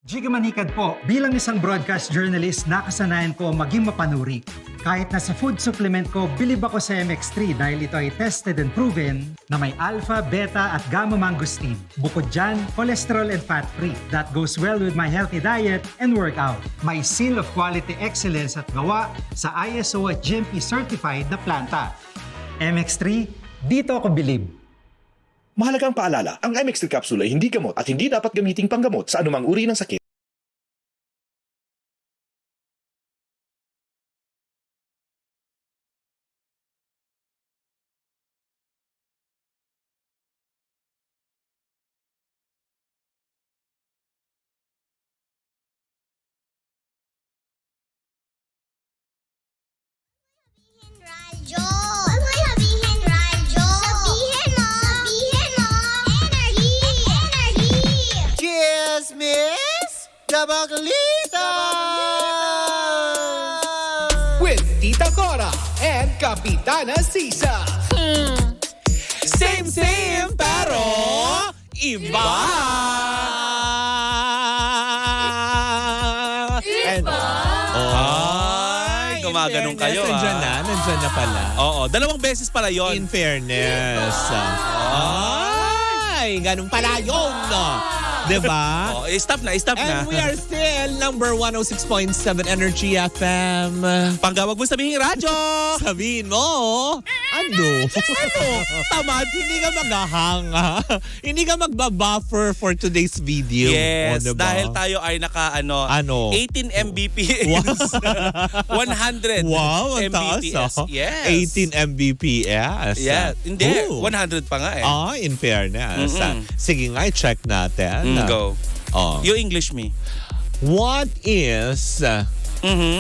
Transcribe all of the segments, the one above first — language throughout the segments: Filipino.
Jiga Manikad po, bilang isang broadcast journalist, nakasanayan ko maging mapanuri. Kahit na sa food supplement ko, bilib ako sa MX3 dahil ito ay tested and proven na may alpha, beta at gamma mangosteen. Bukod dyan, cholesterol and fat-free. That goes well with my healthy diet and workout. May seal of quality excellence at gawa sa ISO at GMP certified na planta. MX3, dito ako bilib. Mahalagang paalala, ang MX3 capsule ay hindi gamot at hindi dapat gamiting panggamot sa anumang uri ng sakit. Radyo! Huwag mo sabihin radyo! Sabihin mo! Sabihin mo! Energy! Energy! Cheers, Miss Dabaglita! With Tita Cora and Kapitana Sisa. Same, pero iba! Ay, gumaganon kayo Nandyan na pala. Oo, dalawang beses pala yon. In fairness. Ay, ganun pala yun. Diba? Oh, stop na. And we are still number 106.7 Energy FM. Panggawag mo sabihin radyo! Sabihin mo, ano? Tamad, hindi ka maghahang. Hindi ka magbabuffer for today's video. Yes, diba? dahil tayo ay naka Ano? 18 Mbps. 100 Wow, ang taas. Mbps. Yes. 18 Mbps. Yeah, hindi. Ooh. 100 pa nga eh. In fairness. Mm-mm. Sige nga, check natin. Go. Oh. You English me. What is...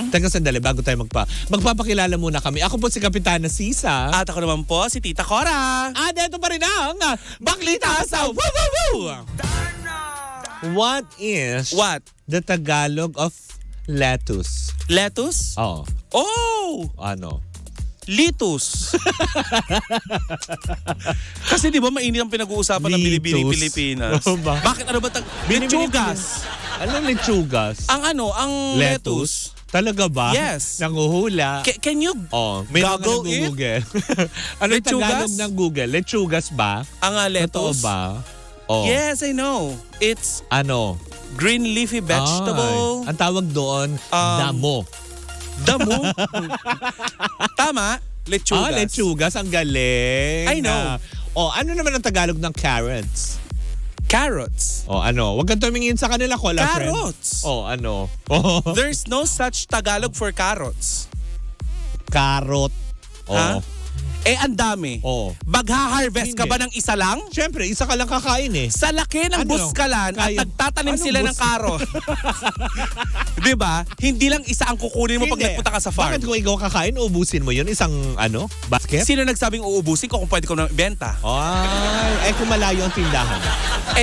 Teka sandali, bago tayo magpapakilala muna kami. Ako po si Kapitana Sisa. At ako naman po, si Tita Cora. At ito pa rin ang Baklita sa Woo Woo Woo! What is What? the Tagalog of lettuce? Lettuce? Oh, ano? Litus. Kasi di ba mainit ang pinag-uusapan ng Litus. Bilibili Pilipinas? Ba? Bakit ano ba? Lechugas. Anong lechugas? Ang lettuce. Talaga ba? Yes. Nanguhula. Can you May Google mga nag-google. Ano yung Lechugas? Tagalog ng Google? Lechugas ba? ang Totoo lettuce? ba? Oh. Yes, I know. It's Ano? green leafy vegetable. Ay, ang tawag doon, damo. Damo. Tama? Lechugas. Lechugas. Ang galing. I know. Ano naman ang Tagalog ng carrots? Carrots. Ano? Huwag kang tumingin sa kanila, Kola friend. Carrots. Ano? There's no such Tagalog for carrots. Carrot. Ha? Ang dami. Magha-harvest ka Hindi. ba ng isa lang? Siyempre, isa ka lang kakain eh. Sa laki ng Ano? buskalan at Kaya- nagtatanim Anong sila ng karo. Di ba? Hindi lang isa ang kukunin mo pag Hindi. nagpunta ka sa farm. Bakit kung ikaw kakain, ubusin mo yun? Isang basket? Sino nagsabing uubusin ko kung pwede ko na ibenta? Kung malayo ang tindahan.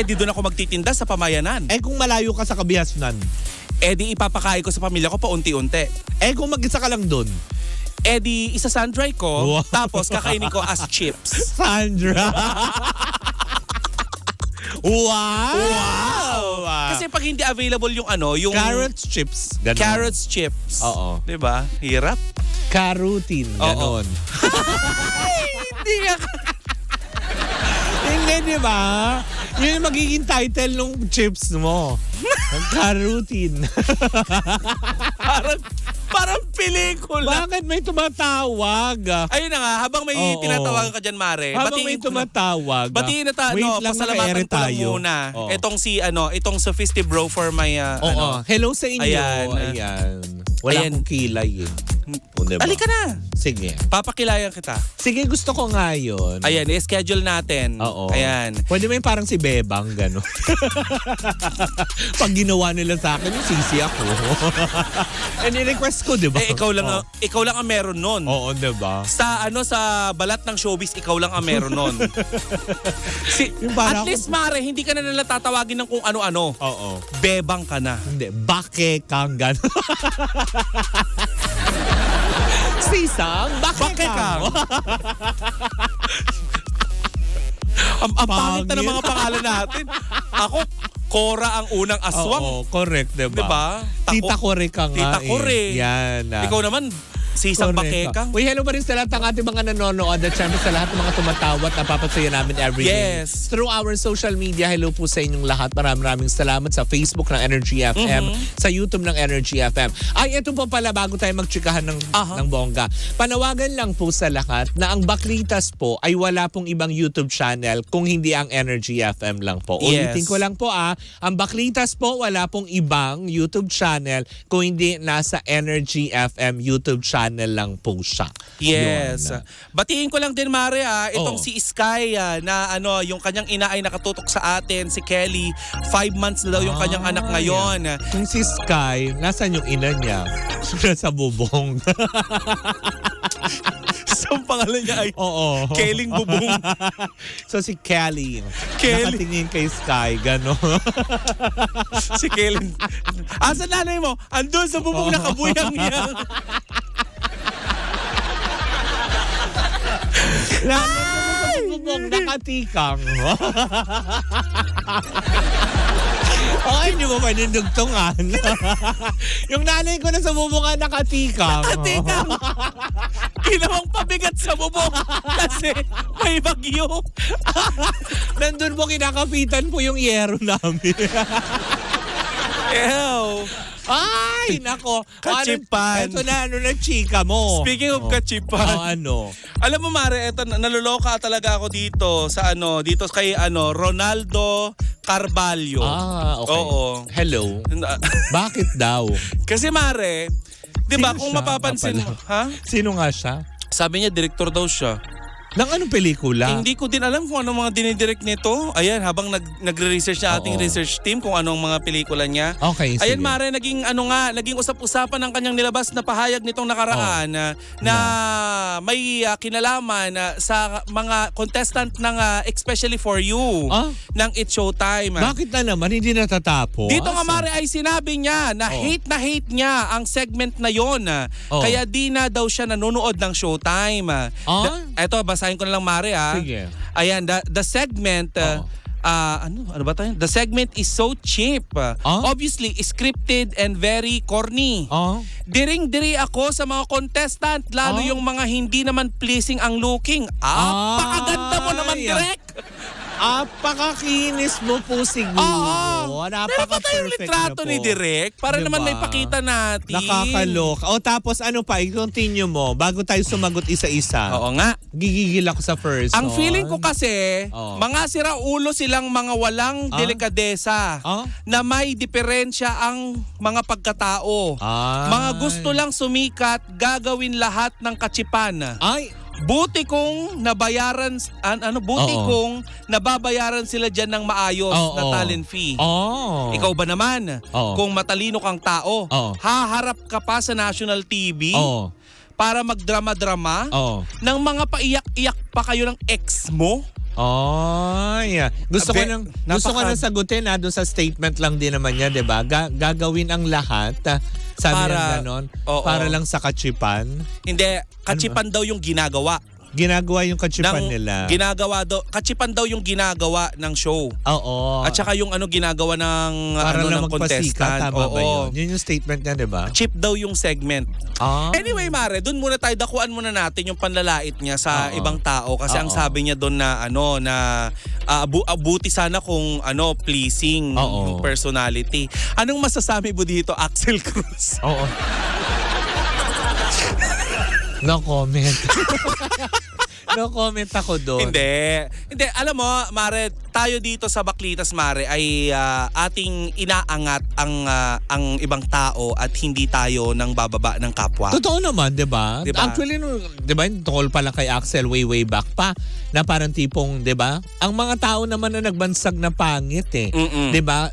Di doon ako magtitinda sa pamayanan. Kung malayo ka sa kabihasnan. Di ipapakain ko sa pamilya ko pa unti-unti. Kung mag-isa ka lang doon. Di isa-sandry ko, Wow. tapos kakainin ko as chips. Sandra! Wow! Kasi pag hindi available yung yung Carrots chips. Ganon. carrots chips. Oo. Di ba? Hirap. Carotin. Ganon. Hindi nga. Hindi, di ba? Yun yung magiging title ng chips mo. Carotin. Parang pelikula. Bakit may tumatawag? Ayun na nga, habang may Oo. tinatawagan ka dyan, Mare. Habang may tumatawag. Batiin na Wait lang, pasalamatan ko lang tayo. muna. Oo. Itong Sophisti Bro for my, Hello sa inyo. Ayan. Wala Ayan. akong kilay eh. Diba? Halika na. Sige. Papakilayan kita. Sige, gusto ko nga yun. Ayan, i-schedule natin. Oo. Ayan. Pwede mo yung parang si Bebang, gano'n. Pag ginawa nila sa akin, sisi ako. And i-request ko, di ba? Ikaw lang ang meron nun. Oo, di ba? Sa balat ng showbiz, ikaw lang ang meron nun. Yung para At least, Mare, hindi ka na nila tatawagin ng kung ano-ano. Oo. Bebang ka na. Hindi, bake kang gano'n. Sisang, bake kang. Ang pangit na ng mga pangalan natin. Ako, Cora ang unang aswang. Oo, correct, diba? Diba? Tita Kore ka nga Tita Kore. Yan. Ikaw naman, si isang Correct. bakekang. Uy, hello pa rin sa lahat ng ating mga nanonood at syempre sa lahat ng mga tumatawat na papasaya namin every day. Yes. Through our social media, hello po sa inyong lahat. Maraming salamat sa Facebook ng Energy FM, sa YouTube ng Energy FM. Ay, ito po pala bago tayo magtsikahan ng bongga. Panawagan lang po sa lahat na ang Baklitas po ay wala pong ibang YouTube channel kung hindi ang Energy FM lang po. Yes. Ulitin ko lang po ang Baklitas po wala pong ibang YouTube channel kung hindi nasa Energy FM YouTube channel lang po siya. Yes. Yun. Batiin ko lang din, Mare, itong Oo. si Sky na yung kanyang ina ay nakatutok sa atin, si Kelly. 5 months na daw yung kanyang anak ngayon. Kung si Sky, nasan yung ina niya? Sa bubong. So, ang pangalan niya ay Oo. Kelling Bubong. So si Kelly. Kelly. Nakatingin kay Sky, gano'n. Si Kelly. Asa nanay mo? Andun sa bubong nakabuyang niya. Lalo sa bubong, nakatikang. Okay, hindi mo pa nindugtungan. Yung nanay ko na sa bubungan nakatikang. Nakatikang. Ginawang pabigat sa bubong kasi may bagyo. Nandun po kinakapitan po yung yero namin. Ew. Ay, nako. Kachipan. Ito na, chika mo. Speaking of kachipan. Alam mo, Mare, eto, naluloka talaga ako dito sa dito kay Ronaldo Carvalho. Okay. Oo. Hello. Bakit daw? Kasi, Mare, di ba Sino kung siya mapapansin mo, nga pala? Sino nga siya? Sabi niya, director daw siya. Ng anong pelikula? Hindi ko din alam kung anong mga dinidirect nito. Ayan, habang nagre-research na ating research team kung anong mga pelikula niya. Okay, sige. Ayan, Mare, naging usap-usapan ng kanyang nilabas na pahayag nitong nakaraan na may kinalaman sa mga contestant ng Especially For You ng It's Showtime. Bakit na naman hindi natatapos? Dito nga, Mare, ay sinabi niya na hate niya ang segment na yon. Kaya di na daw siya nanonood ng Showtime. Eto, basahin ko na lang, Mare, Sige. Ayan, the segment ano ba tayo? The segment is so cheap. Obviously scripted and very corny. Diring-diri ako sa mga contestant, lalo yung mga hindi naman pleasing ang looking. Pakaganda mo naman, direct. Apakakinis mo po siguro. Pero pa tayong litrato ni Direk para naman may pakita natin. Nakakaloka. Tapos ano pa, i-continue mo bago tayo sumagot isa-isa. Oo nga. Gigigil ako sa first. Ang feeling ko kasi, mga siraulo silang mga walang delikadesa na may diferensya ang mga pagkatao. Mga gusto lang sumikat, gagawin lahat ng katsipan. Buti kong nabayaran kong nababayaran sila diyan ng maayos na talent fee. Ikaw ba naman? Kung matalino kang tao, haharap ka pa sa national TV para magdrama-drama ng mga paiyak-iyak pa kayo ng ex mo? Gusto ko nang sagutin doon sa statement lang din naman niya, 'di ba? Gagawin ang lahat. Sabi niya ganon. Para lang sa kachipan. Hindi, kachipan daw yung ginagawa. Ginagawa yung kachipan nila. Kachipan daw yung ginagawa ng show. At saka yung ginagawa ng para lang ng contestant. Tama ba yun? Yun yung statement niya, 'di ba? Cheap daw yung segment. Anyway, Mare, doon muna tayo, dakuan muna natin yung panlalait niya sa ibang tao kasi ang sabi niya doon na buti sana kung pleasing yung personality. Anong masasabi mo dito, Axel Cruz? No comment. No comment ako doon. Hindi. Alam mo, Mare, tayo dito sa Baklitas, Mare, ay ating inaangat ang ibang tao at hindi tayo nang bababa ng kapwa. Totoo naman, 'di ba? Diba? Actually, 'di ba, tungkol pa lang kay Axel way back pa na parang tipong, 'di ba? Ang mga tao naman na nagbansag na pangit 'Di ba?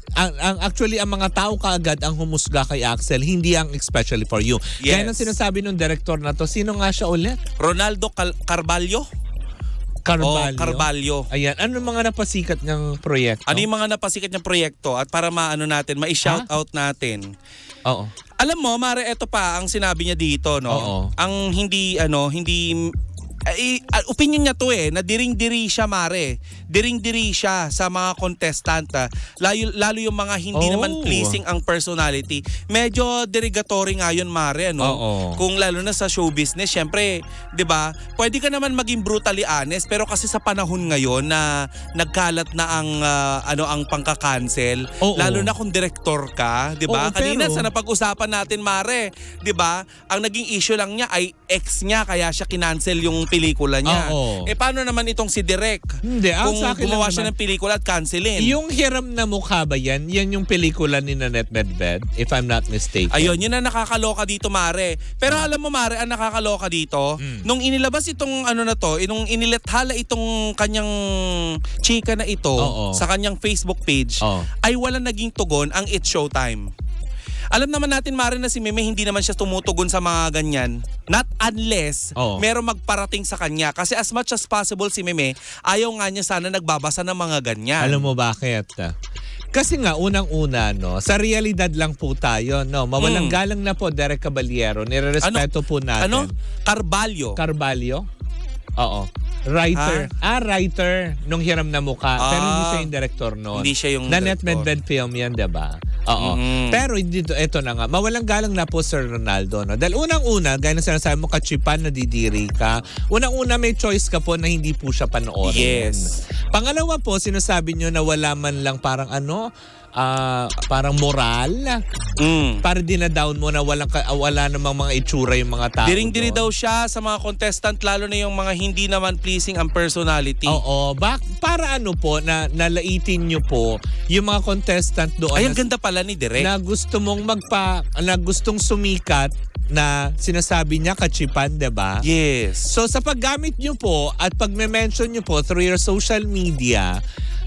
Actually ang mga tao kaagad ang humusga kay Axel, hindi ang Especially For You. Yes. Kaya nang sinasabi ng director na to, sino nga siya ulit? Ronaldo Carvalho. Carvalho. Ayan, ano mga napasikat niyang proyekto? Ano yung mga napasikat niyang proyekto at para ma-shout out natin. Alam mo, Mare, eto pa ang sinabi niya dito, no? Ang hindi opinion niya to na diring-diri siya, Mare. Diring-diri siya sa mga contestant. Lalo yung mga hindi naman pleasing ang personality. Medyo derogatory nga yun, Mare. Kung lalo na sa show business, syempre, di ba, pwede ka naman maging brutally honest, pero kasi sa panahon ngayon na nagkalat na ang pangka-cancel, lalo na kung director ka, di ba? Kanina sa napag-usapan natin, Mare, di ba, ang naging issue lang niya ay ex niya, kaya siya kinancel yung pelikula niya. Paano naman itong si Direk? Hindi, kung sa akin gumawa naman, siya ng pelikula at cancelin. Yung Hiram na Mukha ba yan? Yan yung pelikula ni Nanette Medved, if I'm not mistaken. Ayun, yun ang nakakaloka dito, Mare. Pero alam mo, Mare, ang nakakaloka dito, nung inilabas itong nung inilethala itong kanyang chika na ito sa kanyang Facebook page, ay wala naging tugon ang It's Showtime. Alam naman natin, Mare, na si Meme hindi naman siya tumutugon sa mga ganyan. Not unless meron magparating sa kanya. Kasi as much as possible si Meme, ayaw nga niya sana nagbabasa ng mga ganyan. Alam mo bakit? Kasi nga, unang-una, sa realidad lang po tayo, mawalang galang na po, Derek Caballero. Nirerespeto po natin. Carvalho? Oo. Writer. Writer nung Hiram na Mukha. Pero hindi siya yung director noon. Hindi siya yung Nanette director. Medved film yan, diba? Oo. Pero ito na nga, mawalang galang na po Sir Ronaldo. Dahil unang-una, gaya na sinasabi mo, kachipan, nadidiri ka. Unang-una, may choice ka po na hindi po siya panoorin. Yes. Pangalawa po, sinasabi nyo na wala man lang parang parang moral. Para dinadown mo na wala namang mga itsura yung mga tao. Diring-diri daw siya sa mga contestant, lalo na yung mga hindi naman pleasing ang personality. Oo. Para po, na nalaitin nyo po yung mga contestant doon. Ay, ang ganda pala ni Direk. Na gusto mong na gustong sumikat na sinasabi niya kachipan, diba? Yes. So sa paggamit nyo po at pag-mention nyo po through your social media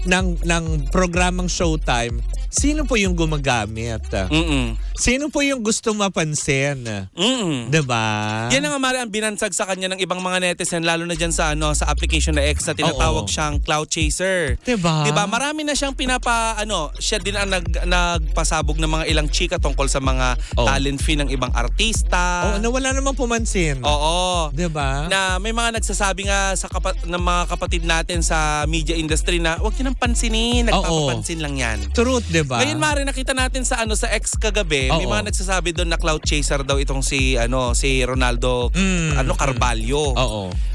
ng programang Showtime, sino po yung gumagamit? Sino po yung gustong mapansin? Diba? Yan nga, Mare, ang binansag sa kanya ng ibang mga netizen, lalo na dyan sa sa application na X na tinatawag siyang cloud chaser. Diba? Marami na siyang siya din ang nagpasabog ng mga ilang chika tungkol sa mga talent fee ng ibang artista. Na wala namang pumansin. Oo. Diba? Na may mga nagsasabi nga ng mga kapatid natin sa media industry na huwag niyo nang pansinin, nagpapapansin lang yan. Truth, diba? Ngayon, Mare, nakita natin sa sa X kagabi, may mga nagsasabi doon na cloud chaser daw itong si Ronaldo Carvalho.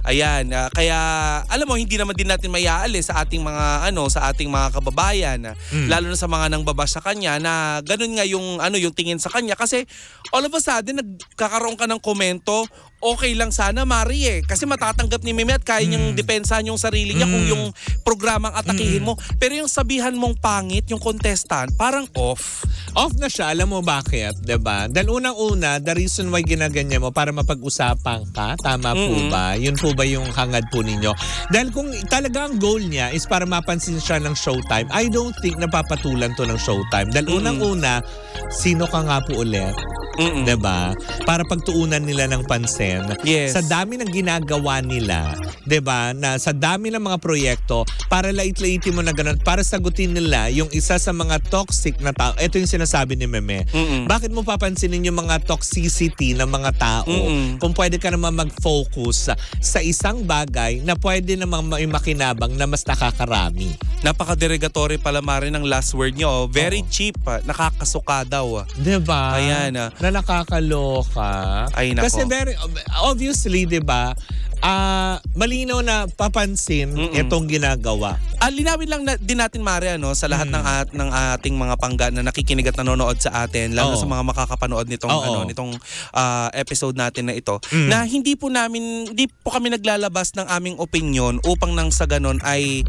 Ayan, kaya alam mo, hindi naman din natin maiaalis sa ating mga kababayan, lalo na sa mga nangbabash sa kanya na ganun nga yung tingin sa kanya, kasi all of a sudden nagkakaroon ka ng komento. Okay lang sana, Mari, kasi matatanggap ni Meme at kaya niyang depensahan yung sarili niya kung yung programang atakihin mo. Pero yung sabihan mong pangit, yung contestant, parang off. Off na siya. Alam mo bakit? Diba? Dahil unang-una, the reason why ginaganyan mo para mapag-usapan ka, tama po ba? Yun po ba yung hangad po ninyo? Dahil kung talaga ang goal niya is para mapansin siya ng Showtime, I don't think napapatulan to ng Showtime. Dahil unang-una, sino ka nga po ulit? Diba? Para pagtuunan nila ng pansin. Yes. Sa dami ng ginagawa nila, diba? Na sa dami ng mga proyekto, para lait-laitin mo na ganun, para sagutin nila yung isa sa mga toxic na tao. Ito yung sinasabi ni Meme. Bakit mo papansinin yung mga toxicity ng mga tao kung pwede ka naman mag-focus sa isang bagay na pwede namang makinabang na mas nakakarami? Napaka-derogatory pala, Mari, ng last word niyo. Very cheap. Nakakasuka daw. Diba? Ayan. Na nakakaloka. Ay, nako. Kasi obviously, diba, malinaw na papansin itong ginagawa. Linawin lang din natin, Mari, sa lahat ng ating mga pangga na nakikinig at nanonood sa atin, lalo sa mga makakapanood nitong episode natin na ito, na hindi po kami naglalabas ng aming opinion upang nang sa ganon ay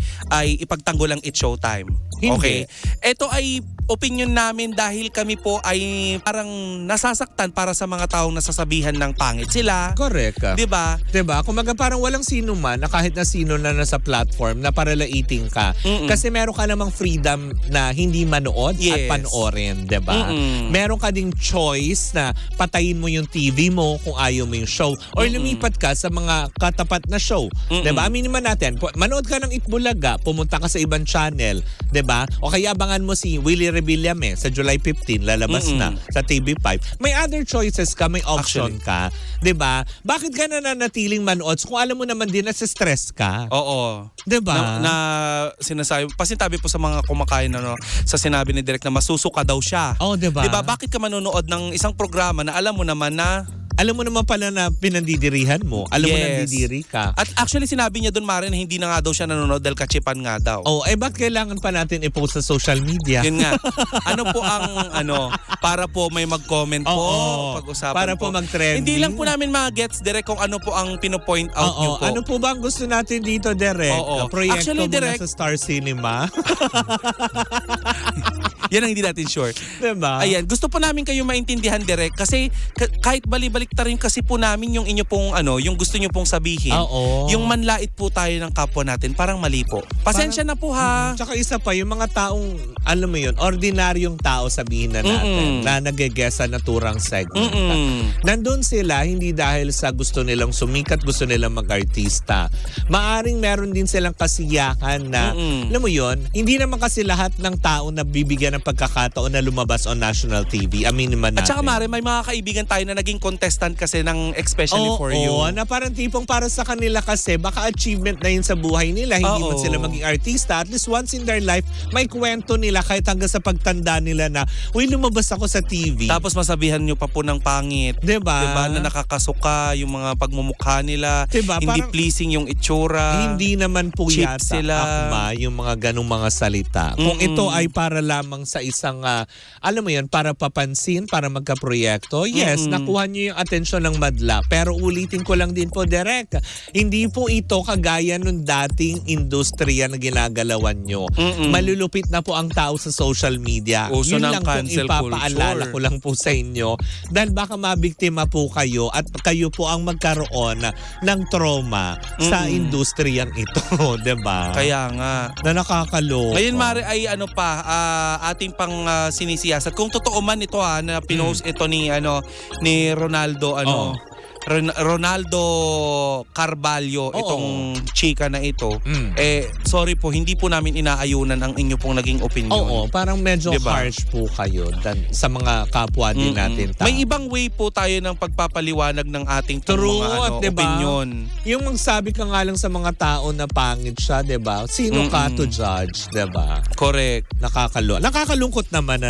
ipagtanggol ang It's Showtime. Hindi. Okay? Ito ay opinion namin dahil kami po ay parang nasasaktan para sa mga taong nasasabihan ng pangit sila. Correct. Diba? Diba? Kumaga parang walang sino man na kahit na sino na nasa platform na paralaiting ka. Kasi meron ka namang freedom na hindi manood at panoorin. Diba? Meron ka ding choice na patayin mo yung TV mo kung ayaw mo yung show or lumipat ka sa mga katapat na show. Diba? Aminin man natin, manood ka ng Itbulaga, pumunta ka sa ibang channel. Diba? O kaya abangan mo si Willie Rebillame sa July 15, lalabas na sa TV5. May other choices ka, may option ka. Diba? Bakit ka na nanatiling manood manonood kung alam mo naman din na stress ka. Oo. Diba? Na sinasabi, pasintabi po sa mga kumakain sa sinabi ni Direk na masusuka daw siya. Oh, diba? Diba, bakit ka manonood ng isang programa na alam mo naman na Alam mo naman pala na pinandidirihan mo. Alam mo na didiri ka. At actually sinabi niya doon, Mare, na hindi na nga daw siya nanonood dahil kachipan nga daw. Oh, ba't kailangan pa natin i-post sa social media? Yun nga. Ano po ang para po may mag-comment po, pag-usapan para po mag-trending. Hindi lang po namin gets Direk kung ano po ang pino-point out niyo po. Ano po ba ang gusto natin dito, Direk? Proyekto Actually, mo Direk, na sa Star Cinema? Yan ang hindi natin sure. Diba? Ayan, gusto po namin kayo maintindihan, Direk, kasi kahit bali-balik ta rin kasi po namin yung inyo pong yung gusto nyo pong sabihin. Yung manlait po tayo ng kapwa natin, parang mali po. Pasensya na po ha. Tsaka isa pa, yung mga taong, alam mo yun, ordinaryong tao sabihin na natin, na nag-guess sa naturang segment. Nandun sila, hindi dahil sa gusto nilang sumikat, gusto nilang mag-artista. Maaring meron din silang kasiyakan na, alam mo yun, hindi naman kasi lahat ng tao na bibigyan ng pagkakataon na lumabas on national TV. Aminin man natin. At saka Mare, may mga kaibigan tayo na naging contestant kasi ng Especially For You. Oo, na parang tipong para sa kanila kasi baka achievement na yun sa buhay nila. Hindi man sila maging artista. At least once in their life, may kwento nila kahit hanggang sa pagtanda nila na, uy, lumabas ako sa TV. Tapos masabihan nyo pa po ng pangit. Diba? Na nakakasuka yung mga pagmumukha nila. Diba? Hindi Parang, pleasing yung itsura. hindi naman po cheap yata sila. akma yung mga ganong mga salita. Kung ito ay para lamang sa isang, alam mo yun, para papansin, para magka-proyekto, yes, nakuha nyo yung atensyon ng madla. Pero ulitin ko lang din po, Direk, hindi po ito kagaya nung dating industriya na ginagalawan nyo. Malulupit na po ang tao sa social media. Uso Yun ng lang kung cancel ipapaalala culture. ko lang po sa inyo. Dahil baka mabiktima po kayo at kayo po ang magkaroon ng trauma sa industriyang ito. Diba? Kaya nga. Na nakakaloka. Ngayon, Mare, ay ating pang sinisiyasat. Kung totoo man ito na pinost ito ni Ronaldo Ronaldo Carvalho, itong chika na ito, sorry po, hindi po namin inaayunan ang inyo pong naging opinion. Oo, parang medyo diba? harsh po kayo sa mga kapwa din natin tao. May ibang way po tayo ng pagpapaliwanag ng ating True, mga diba? opinion. Yung magsabi ka nga lang sa mga tao na pangit siya, diba? Sino ka to judge, diba? Correct. Nakakalungkot naman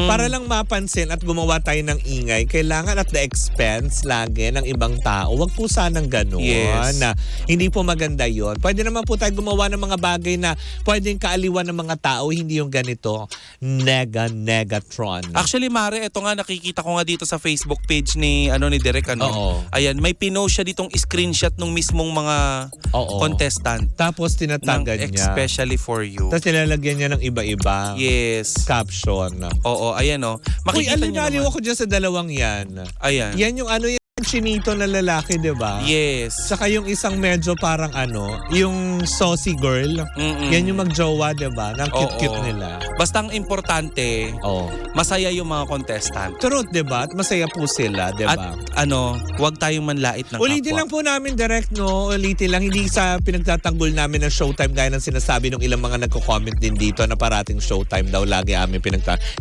Para lang mapansin at gumawa tayo ng ingay, kailangan at the expense lagi ng ibang tao. Wag po sanang gano'n. Yes. Na hindi po maganda yon. Pwede naman po tayo gumawa ng mga bagay na pwedeng kaaliwan ng mga tao, hindi yung ganito. Negatron. Actually, Mare, ito nga nakikita ko nga dito sa Facebook page ni Direk. Ayan, may pinost siya ditong screenshot ng mismong mga contestant. Tapos tinatagan ng niya. Especially For You. Tapos nilalagyan niya ng iba-iba. Yes. Caption. Oo, ayan Uy, Makikita niyo alinaliw naman. ako dyan sa dalawang yan. Ayan. Yan yung yung chinito na lalaki, diba? Yes. Saka yung isang medyo parang yung saucy girl. Yan yung magjowa, diba? Nang cute-cute nila. Basta ang importante, masaya yung mga contestant. Truth, diba? At masaya po sila, diba? At huwag tayong manlait ng Ulitin kapwa. lang po namin direct, ulitin lang. Hindi sa pinagtatanggol namin ng Showtime gaya ng sinasabi ng ilang mga nagko-comment din dito na parating Showtime daw lagi amin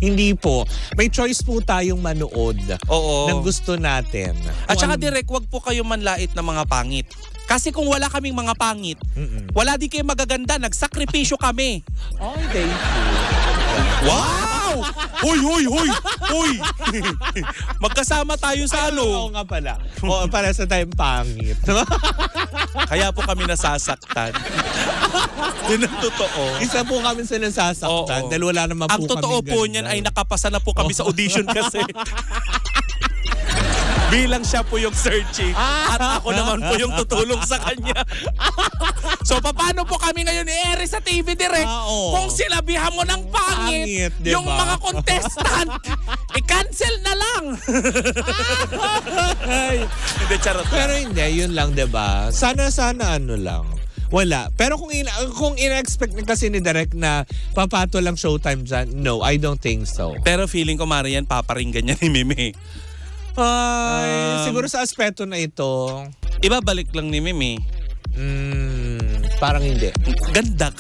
Hindi po. May choice po tayong manood ng gusto natin. At saka direct, wag po kayo manlait ng mga pangit. Kasi kung wala kaming mga pangit, wala di kayo magaganda. Nagsakripisyo kami. Oh, thank you. Wow! Hoy! Magkasama tayo sa Oo nga pala. Para sa tayong pangit. Kaya po kami nasasaktan. Yun ang totoo. Isa po kami sa nasasaktan dahil wala naman po ang kami totoo po niyan ay nakapasa na po kami sa audition kasi. Bilang siya po yung searching at ako naman po yung tutulong sa kanya. So paano po kami ngayon i-air sa TV Direct kung sinabihan mo ng pangit diba? yung mga contestant, i-cancel na lang. Hindi, charot. Pero hindi, yun lang, diba? Sana lang. Wala. Pero kung ina-expect kasi ni Direk na papato lang Showtime dyan, no, I don't think so. Pero feeling ko, Marian, paparinggan niya ni Mimi. Siguro sa aspeto na ito, Ibabalik lang ni Mimi. parang hindi. Ganda.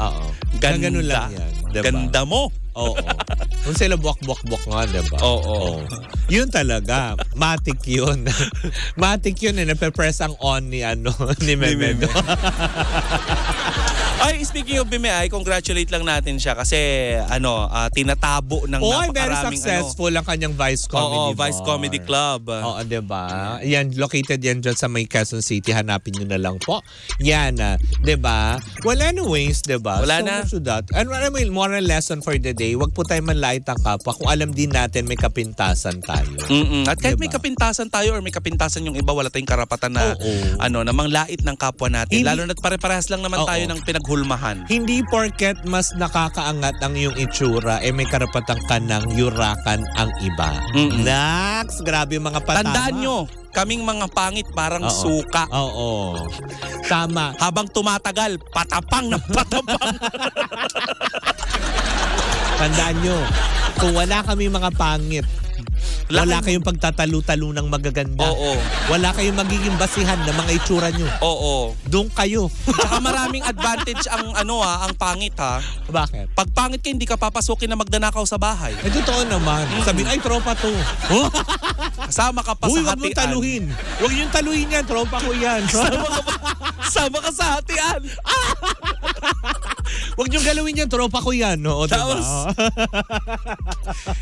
Oo. Ganda. Ganun lang yan. Diba? Ganda mo. Oo. Kung sila buwak-buwak-buwak nga, diba? Oo. Yun talaga. Matic yun. Matic yun nape-press ang on ni Memedo. Ay, speaking of BMI, congratulate lang natin siya kasi tinatabo ng very napakaraming successful ang kanyang Vice Comedy Oo, Bar. Vice Comedy Club. Oo, diba? Yan, located yan dyan sa may Quezon City. Hanapin nyo na lang po. Yan, diba? Well, anyways, diba? Wala so na. much to that. And moral lesson for the day, wag po tayo manlait ang kapwa kung alam din natin may kapintasan tayo. At kahit may Diba? kapintasan tayo or may kapintasan yung iba, wala tayong karapatan na namang lait ng kapwa natin. Hindi- Lalo na't pare-parehas lang naman tayo ng pinaghulmahan. Hindi porket mas nakakaangat ang iyong itsura, may karapatan ka ng yurakan ang iba. Naks, grabe yung mga patama. Tandaan nyo, kaming mga pangit parang suka. Oo. Tama. Habang tumatagal, patapang na patapang. Tandaan nyo, kung wala kami mga pangit, wala Laki- kayong pagtatalo-talo ng magaganda. Oo. Wala kayong magiging basihan ng mga itsura nyo. Oo. Doon kayo. Tsaka maraming advantage ang pangit ha. Bakit? Pag pangit ka, hindi ka papasukin na magdanakaw sa bahay. Totoo naman. Sabihin, ay, tropa to. Kasama ka pa Uy, sa wag mong hatian. taluhin. Huwag yung taluhin yan. Tropa ko yan. Sama ka sa hatian. Huwag niyong galawin yan. Tropa ko yan. Oo, diba? Tapos,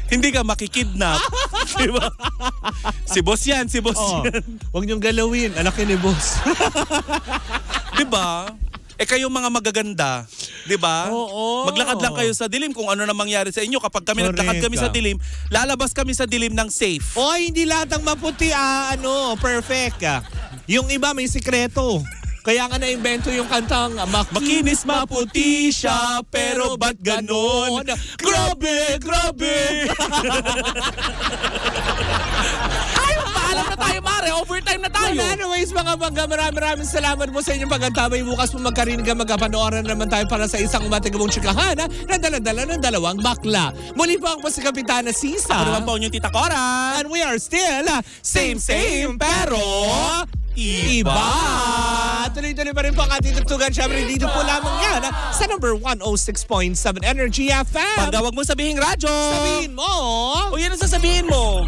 hindi ka makikidnap. Diba? Si boss yan. Oo. Huwag niyong galawin. Anak ni boss. Diba? Kayong mga magaganda, di ba? Oo. Maglakad lang kayo sa dilim kung ano na mangyari sa inyo. Kapag kami Correct naglakad kami ka. sa dilim, lalabas kami sa dilim ng safe. Oy, hindi lahat ng maputi, perfect. Yung iba may sikreto. Kaya nga na-invento yung kantang Makinis maputi siya, pero ba't ganon? Grabe, grabe! Ay, paalam na tayo, Mare. Overtime na tayo. Well, anyways, mga bangga, maraming salamat po sa inyong pagkantabay. Bukas po magkarinig ang magkapanooran naman tayo para sa isang umatigabong chikahan na dala-dala ng dalawang bakla. Muli po ang po si Kapitana Sisa. Ako naman po yung Tita Cora. And we are still same, pero iba. Tuloy-tuloy pa rin po ang ating tugtugan. Siyempre, dito po lamang yan sa number 106.7 Energy FM. Pag wag mo sabihin radyo. Sabihin mo. O yan ang sasabihin mo.